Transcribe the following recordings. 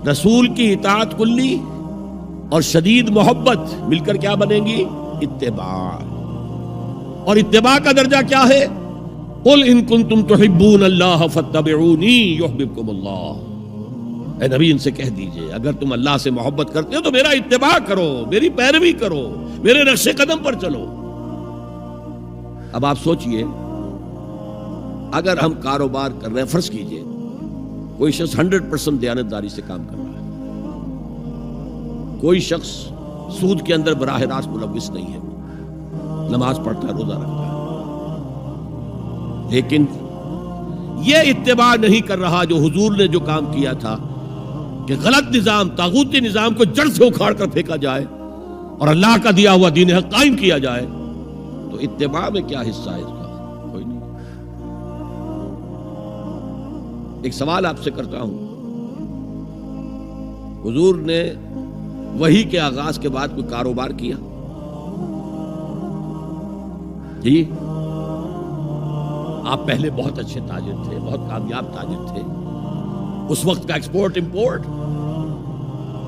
رسول کی اطاعت کلی اور شدید محبت مل کر کیا بنیں گی؟ اتباع. اور اتباع کا درجہ کیا ہے؟ قل ان کنتم تحبون اللہ فاتبعونی یحببکم اللہ. اے نبی ان سے کہہ دیجئے اگر تم اللہ سے محبت کرتے ہو تو میرا اتباع کرو، میری پیروی کرو، میرے نقش قدم پر چلو. اب آپ سوچئے اگر ہم کاروبار کر رہے ہیں، فرض کیجئے کوئی شخص 100% دیانتداری سے کام کر رہا ہے، کوئی شخص سود کے اندر براہ راست ملوث نہیں ہے، نماز پڑھتا ہے، روزہ رکھتا ہے، لیکن یہ اتباع نہیں کر رہا جو حضور نے جو کام کیا تھا کہ غلط نظام، طاغوتی نظام کو جڑ سے اکھاڑ کر پھینکا جائے اور اللہ کا دیا ہوا دین حق قائم کیا جائے، تو اتباع میں کیا حصہ ہے اس کا؟ کوئی نہیں. ایک سوال آپ سے کرتا ہوں، حضور نے وحی کے آغاز کے بعد کوئی کاروبار کیا؟ جی آپ پہلے بہت اچھے تاجر تھے، بہت کامیاب تاجر تھے، اس وقت کا ایکسپورٹ امپورٹ،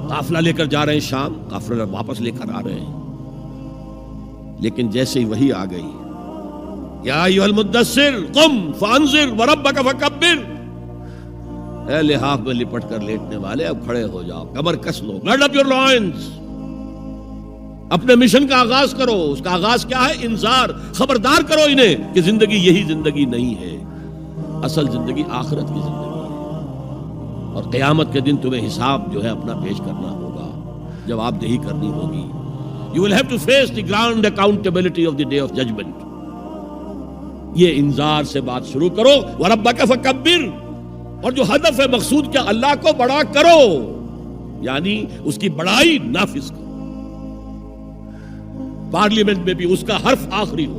قافلہ لے کر جا رہے ہیں شام، قافلہ واپس لے کر آ رہے ہیں، لیکن جیسے ہی وحی آ گئی، یا ایھا المدثر قم فانذر وربک فکبر، اے لحاف میں لپٹ کر لیٹنے والے اب کھڑے ہو جاؤ، کمر کس لو، گارڈ اپ یور لائنز، اپنے مشن کا آغاز کرو. اس کا آغاز کیا ہے؟ انذار، خبردار کرو انہیں کہ زندگی یہی زندگی نہیں ہے، اصل زندگی آخرت کی زندگی ہے، اور قیامت کے دن تمہیں حساب جو ہے اپنا پیش کرنا ہوگا، جواب دہی کرنی ہوگی. You will have to face the grand accountability of the day of judgment. یہ انذار سے بات شروع کرو. وَرَبَّكَ فَكَبِّرْ، اور جو ہدف ہے مقصود کیا؟ اللہ کو بڑا کرو، یعنی اس کی بڑائی نافذ کرو. پارلیمنٹ میں بھی اس کا حرف آخری ہو،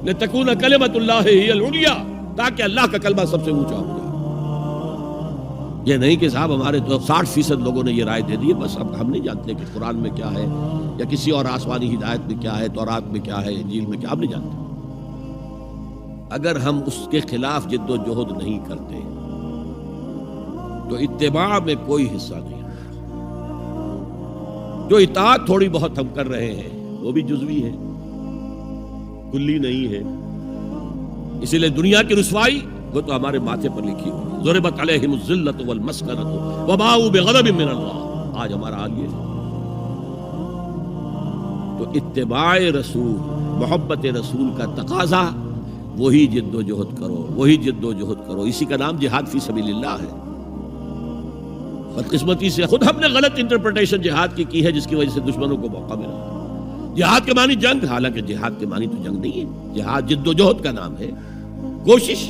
لِتَكُونَ كَلِمَةُ اللَّهِ هِيَ الْعُلْيَا، تاکہ اللہ کا کلمہ سب سے اونچا ہو جائے. یہ نہیں کہ صاحب ہمارے تو 60% لوگوں نے یہ رائے دے دی، بس اب ہم نہیں جانتے کہ قرآن میں کیا ہے یا کسی اور آسمانی ہدایت میں کیا ہے، تورات میں کیا ہے، انجیل میں کیا، ہم نہیں جانتے. اگر ہم اس کے خلاف جد و جہد نہیں کرتے تو اتباع میں کوئی حصہ نہیں. جو اطاعت تھوڑی بہت ہم کر رہے ہیں وہ بھی جزوی ہے، کلی نہیں ہے. اسی لیے دنیا کی رسوائی وہ تو ہمارے ماتھے پر لکھی ہوئی، ضربت علیہم الذلۃ والمسکنۃ وباؤوا بغضب من اللہ. آج ہمارا حال یہ ہے. تو اتباع رسول، محبت رسول کا تقاضا وہی جد و جہد کرو، وہی جد و جہد کرو. اسی کا نام جہاد فی سبیل اللہ ہے. بدقسمتی سے خود ہم نے غلط انٹرپریٹیشن جہاد کی ہے، جس کی وجہ سے دشمنوں کو موقع ملا. جہاد کے معنی جنگ، حالانکہ جہاد کے معنی تو جنگ نہیں ہے. جہاد جد و جہد کا نام ہے، کوشش.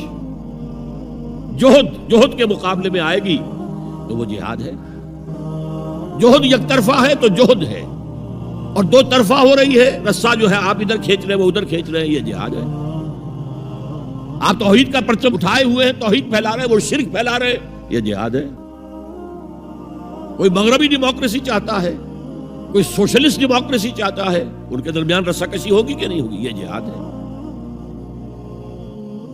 جہد کے مقابلے میں آئے گی تو وہ جہاد ہے. جہد یک طرفہ ہے تو جہد ہے، اور دو طرفہ ہو رہی ہے، رسہ جو ہے آپ ادھر کھینچ رہے ہیں وہ ادھر کھینچ رہے ہیں، یہ جہاد ہے. آپ توحید کا پرچم اٹھائے ہوئے ہیں، توحید پھیلا رہے ہیں، وہ شرک پھیلا رہے ہیں، یہ جہاد ہے. کوئی مغربی ڈیموکریسی چاہتا ہے، کوئی سوشلسٹ ڈیموکریسی چاہتا ہے، ان کے درمیان رسہ کشی ہوگی کہ نہیں ہوگی؟ یہ جہاد ہے.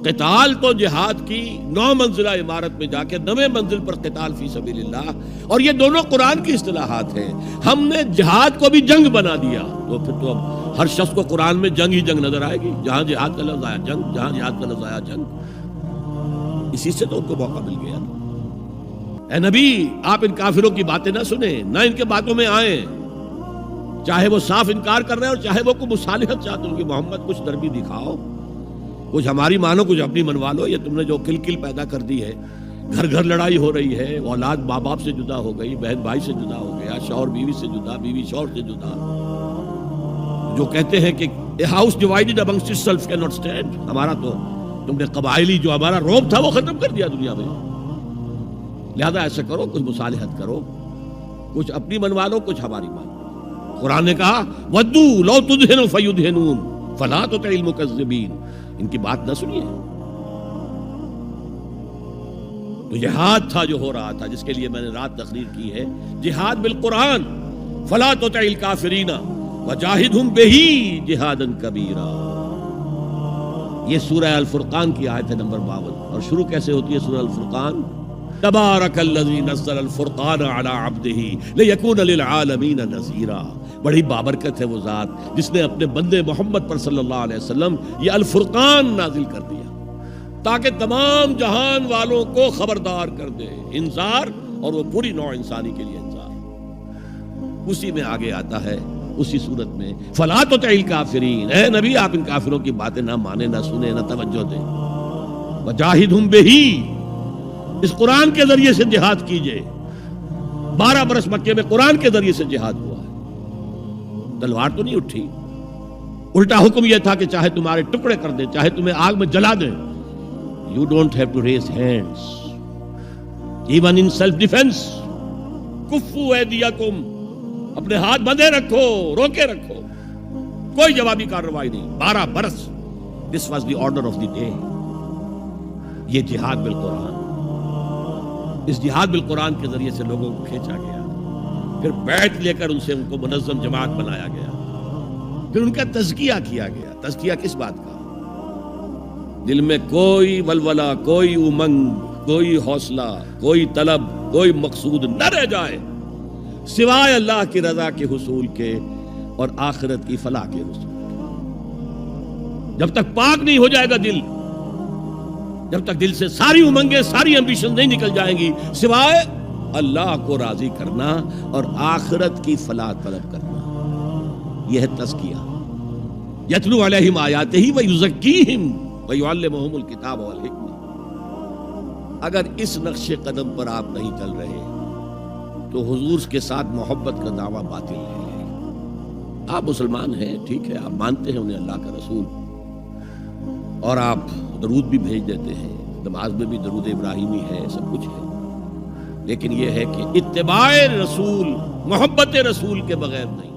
قتال تو جہاد کی 9 منزلہ عمارت میں جا کے 9ویں منزل پر قتال فی سبیل اللہ، اور یہ دونوں قرآن کی اصطلاحات ہیں. ہم نے جہاد کو بھی جنگ بنا دیا، تو پھر تو اب ہر شخص کو قرآن میں جنگ ہی جنگ نظر آئے گی. جہاں جہاد کا لفظ آیا جنگ، جہاں جہاد کا لفظ آیا جنگ. اسی سے تو ان کو موقع مل گیا. اے نبی آپ ان کافروں کی باتیں نہ سنیں، نہ ان کے باتوں میں آئیں، چاہے وہ صاف انکار کر رہے ہیں اور چاہے وہ کوئی مصالحت چاہتے ہیں کہ محمد کچھ نرمی دکھاؤ، کچھ ہماری مانو، کچھ اپنی منوا لو. یہ تم نے جو کل پیدا کر دی ہے، گھر گھر لڑائی ہو رہی ہے، اولاد ماں باپ سے جدا ہو گئی، بہن بھائی سے جدا ہو گیا، شوہر بیوی سے جدا، بیوی شوہر سے جدا. جو کہتے ہیں کہ a house divided amongst itself cannot stand. ہمارا تو تم نے قبائلی جو ہمارا روب تھا وہ ختم کر دیا دنیا میں. لہذا ایسا کرو، کچھ مصالحت کرو، کچھ اپنی منوا لو، کچھ ہماری مانو. قرآن نے کہا وَدُّوا لَوْ تُدْهِنُ فَيُدْهِنُونَ فَلَا تُطِعِ الْمُكَذِّبِينَ. ان کی بات نہ سنیے. تو جہاد تھا جو ہو رہا تھا، جس کے لیے میں نے رات تقریر کی ہے، جہاد بالقرآن. فَلَا تُطِعِ الْكَافِرِينَ وَجَاهِدْهُمْ بِهِ جِهَادًا كَبِيرًا. یہ سورہ الفرقان کی آیت ہے نمبر 52. اور شروع کیسے ہوتی ہے سورہ الفرقان؟ تبارک الذی نزل الفرقان علی عبدہ لیکون للعالمین نذیرا. بڑی بابرکت ہے وہ ذات جس نے اپنے بندے محمد پر صلی اللہ علیہ وسلم یہ الفرقان نازل کر دیا تاکہ تمام جہان والوں کو خبردار کر دے. انذار، اور وہ پوری نوع انسانی کے لیے انذار. اسی میں آگے آتا ہے اسی صورت میں فلا تطع الکافرین، اے نبی آپ ان کافروں کی باتیں نہ مانیں، نہ سنیں، نہ توجہ دیں. وجاہدہم بہ، اس قرآن کے ذریعے سے جہاد کیجئے. 12 برس مکے میں قرآن کے ذریعے سے جہاد ہوا ہے. تلوار تو نہیں اٹھی، الٹا حکم یہ تھا کہ چاہے تمہارے ٹکڑے کر دیں، چاہے تمہیں آگ میں جلا دیں. You don't have to raise hands even in self defense. کفو ایدیکم، اپنے ہاتھ بندھے رکھو، روکے رکھو، کوئی جوابی کارروائی نہیں. 12 برس. This was the order of the day. یہ جہاد بالقرآن، اس جہاد بالقرآن کے ذریعے سے لوگوں کو کھینچا گیا. پھر بیعت لے کر ان کو منظم جماعت بنایا گیا. پھر ان کا تزکیہ کیا گیا. تزکیہ کس بات کا؟ دل میں کوئی ولولہ، کوئی امنگ، کوئی حوصلہ، کوئی طلب، کوئی مقصود نہ رہ جائے سوائے اللہ کی رضا کے حصول کے اور آخرت کی فلاح کے حصول کے. جب تک پاک نہیں ہو جائے گا دل، جب تک دل سے ساری امنگیں، ساری ایمبیشن نہیں نکل جائیں گی سوائے اللہ کو راضی کرنا اور آخرت کی فلاح طلب کرنا، یہ ہے تزکیہ. یتلو علیہم آیاتہ ویزکیہم ویعلمہم الکتاب والحکمہ. اگر اس نقش قدم پر آپ نہیں چل رہے تو حضور کے ساتھ محبت کا دعویٰ باطل ہے. آپ مسلمان ہیں، ٹھیک ہے، آپ مانتے ہیں انہیں اللہ کا رسول، اور آپ درود بھی بھیج دیتے ہیں، نماز میں بھی درود ابراہیمی ہے، سب کچھ ہے. لیکن یہ ہے کہ اتباع رسول، محبت رسول کے بغیر نہیں.